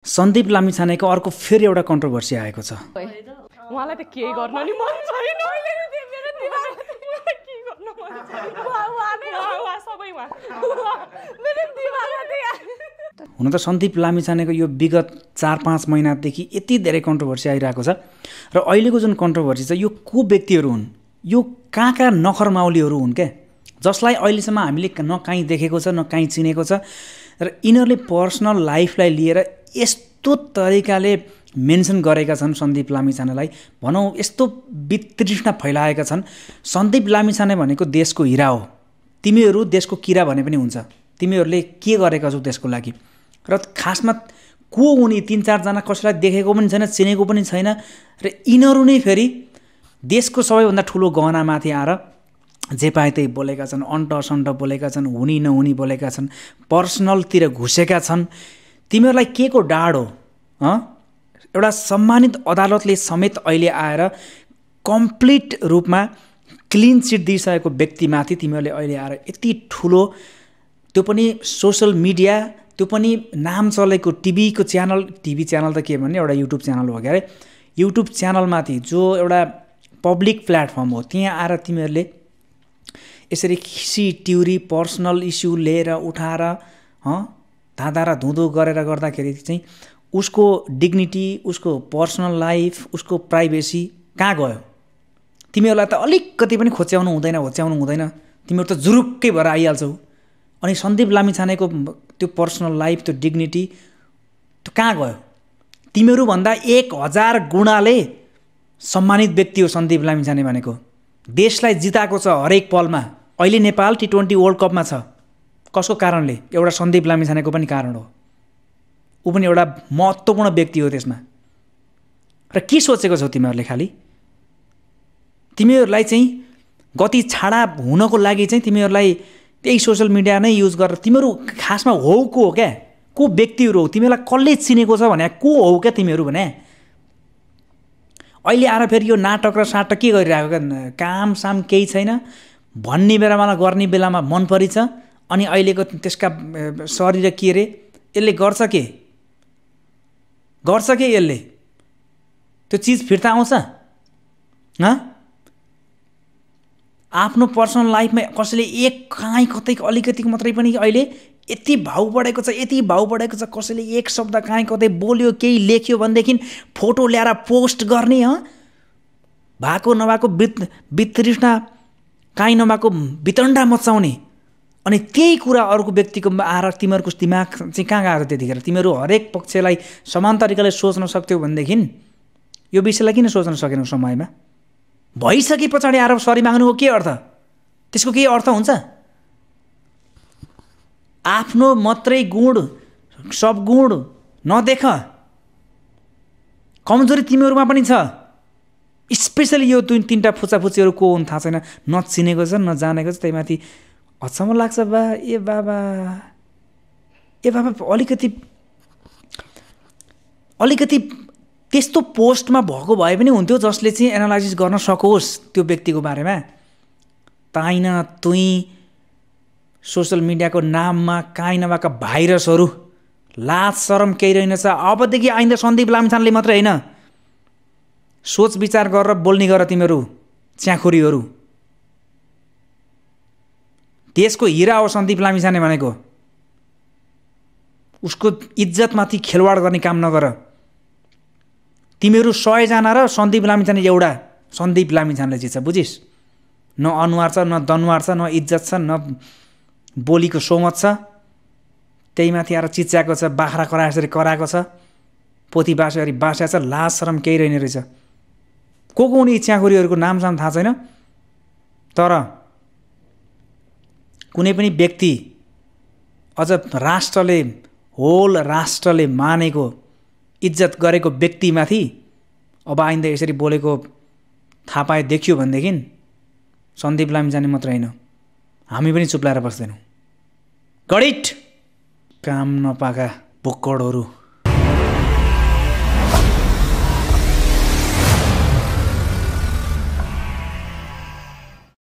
सन्दीप लामिछानेको अर्को फेरि एउटा कन्ट्रोभर्सी आएको छ। उहाँलाई त के गर्न नि मन छैन, मेरो दिमागमा के गर्न मन छैन, उहाँ सबै उहाँ मेरो दिमागमा। हुन त सन्दीप लामिछानेको यो विगत 4-5 महिनादेखि यति धेरै कन्ट्रोभर्सी आइरहेको छ र अहिलेको जुन कन्ट्रोभर्सी छ यो को व्यक्तिहरू हुन्, यो कहाँका नखर माउलीहरू हुन् क्या, जसलाई अहिलेसम्म हामीले न कहीँ देखेको छ न कहीँ चिनेको छ र यिनीहरूले पर्सनल लाइफलाई लिएर यस्तो तरिकाले मेन्सन गरेका छन् सन्दीप लामिछानेलाई, भनौँ यस्तो वितृष्णा फैलाएका छन्। सन्दीप लामिछाने भनेको देशको हिरा हो, तिमीहरू देशको किरा भने पनि हुन्छ, तिमीहरूले के गरेका छौ देशको लागि। र खासमा को उनी 3-4 जना कसैलाई देखेको पनि छैन, चिनेको पनि छैन र यिनीहरू नै फेरि देशको सबैभन्दा ठुलो गहनामाथि आएर जे पाए त्यही बोलेका छन्, अन्ट बोलेका छन्, हुनी नहुनी बोलेका छन्, पर्सनलतिर घुसेका छन्। तिमीहरूलाई के को डाड हो? एउटा सम्मानित अदालतले समेत अहिले आएर कम्प्लिट रूपमा क्लिन चिट दिइसकेको व्यक्तिमाथि तिमीहरूले अहिले आएर यति ठुलो, त्यो पनि सोसल मिडिया, त्यो पनि नाम चलेको टिभी च्यानल त के भन्ने एउटा युट्युब च्यानल हो क्या अरे, युट्युब च्यानलमाथि जो एउटा पब्लिक प्लेटफर्म हो त्यहाँ आएर तिमीहरूले यसरी खिसी ट्युरी पर्सनल इस्यु लिएर उठाएर धाँधा र धुँधो गरेर गर्दाखेरि चाहिँ उसको डिग्निटी, उसको पर्सनल लाइफ, उसको प्राइभेसी कहाँ गयो? तिमीहरूलाई त अलिकति पनि होच्याउनु हुँदैन, तिमीहरू त जुरुक्कै भएर आइहाल्छौ। अनि सन्दीप लामिछानेको त्यो पर्सनल लाइफ, त्यो डिग्निटी त्यो कहाँ गयो? तिमीहरूभन्दा 1000 गुणाले सम्मानित व्यक्ति हो सन्दीप लामिछाने भनेको, देशलाई जिताएको छ हरेक पलमा। अहिले नेपाल T20 वर्ल्ड कपमा छ, कसको कारणले? एउटा सन्दीप लामिछानेको पनि कारण हो, ऊ पनि एउटा महत्त्वपूर्ण व्यक्ति हो त्यसमा। र के सोचेको छौ तिमीहरूले? खालि तिमीहरूलाई चाहिँ गति छाडा हुनको लागि चाहिँ तिमीहरूलाई त्यही सोसल मिडिया नै युज गरेर तिमीहरू खासमा हो को हो क्या, को व्यक्तिहरू हो? तिमीहरूलाई कसले चिनेको छ भने को हो क्या तिमीहरू भने? अहिले आएर फेरि यो नाटक र साटक के गरिरहेको क्या, काम साम केही छैन भन्ने बेलामा गर्ने बेलामा मन परिछ। अनि अहिलेको त्यसका शरीर के अरे, यसले गर्छ के यसले? त्यो चिज फिर्ता आउँछ? आफ्नो पर्सनल लाइफमा कसैले कहीँ कतै अलिकति मात्रै पनि अहिले यति भाउ बढेको छ, कसैले एक शब्द कहीँ कतै बोल्यो, केही लेख्यो भनेदेखि फोटो ल्याएर पोस्ट गर्ने, भएको नभएको वितृष्णा, काहीँ नभएको वितण्डा मचाउने। अनि त्यही कुरा अर्को व्यक्तिको आएर तिमीहरूको दिमाग चाहिँ कहाँ गएर त्यतिखेर? तिमीहरू हरेक पक्षलाई समान तरिकाले सोच्न सक्थ्यौ भनेदेखि यो विषयलाई किन सोच्न सकेनौ समयमा? भइसके पछाडि आएर सरी माग्नुको के अर्थ? त्यसको केही अर्थ हुन्छ? आफ्नो मात्रै गुण सब गुण नदेख, कमजोरी तिमीहरूमा पनि छ। स्पेसली यो 2-3टा फुचाफुचीहरू को हुन् थाहा छैन, नचिनेको छ नजानेको छ, त्यही माथि अचम्म लाग्छ बा ए बाबा अलिकति त्यस्तो पोस्टमा भएको भए पनि हुन्थ्यो जसले चाहिँ एनालाइसिस गर्न सकोस् त्यो व्यक्तिको बारेमा। ताइन तुई सोसल मिडियाको नाममा काहीँ नभएका भाइरसहरू, लाज शरम केही रहेनछ। अबदेखि आइन्दा सन्दीप लामिछानेले मात्रै होइन, सोच विचार गरेर बोल्ने गर तिमीहरू च्याखुरीहरू। देशको हिरा हो सन्दीप लामिछाने भनेको, उसको इज्जतमाथि खेलवाड गर्ने काम नगर। तिमीहरू 100 जना र सन्दीप लामिछाने एउटा, सन्दीप लामिछानेले जित्छ, बुझिस्? न अनुहार छ, न दनुहार छ, न इज्जत छ, न बोलीको सोमत छ। त्यही माथि आएर चिच्याएको छ, बाख्रा कराएसरी कराएको छ, पोथी बासेरी बास्या छ, लाज शरम केही रहेन रहेछ। को उनी च्याखुरीहरूको नामसाम थाहा छैन, तर कुनै पनि व्यक्ति अझ होल राष्ट्रले मानेको इज्जत गरेको व्यक्तिमाथि अब आइन्दा यसरी बोलेको थाहा पाए देखियो भनेदेखि सन्दीप लामिछाने मात्र होइन, हामी पनि चुप लाएर बस्दैनौँ। गडिट काम नपाएका बोक्कडहरू।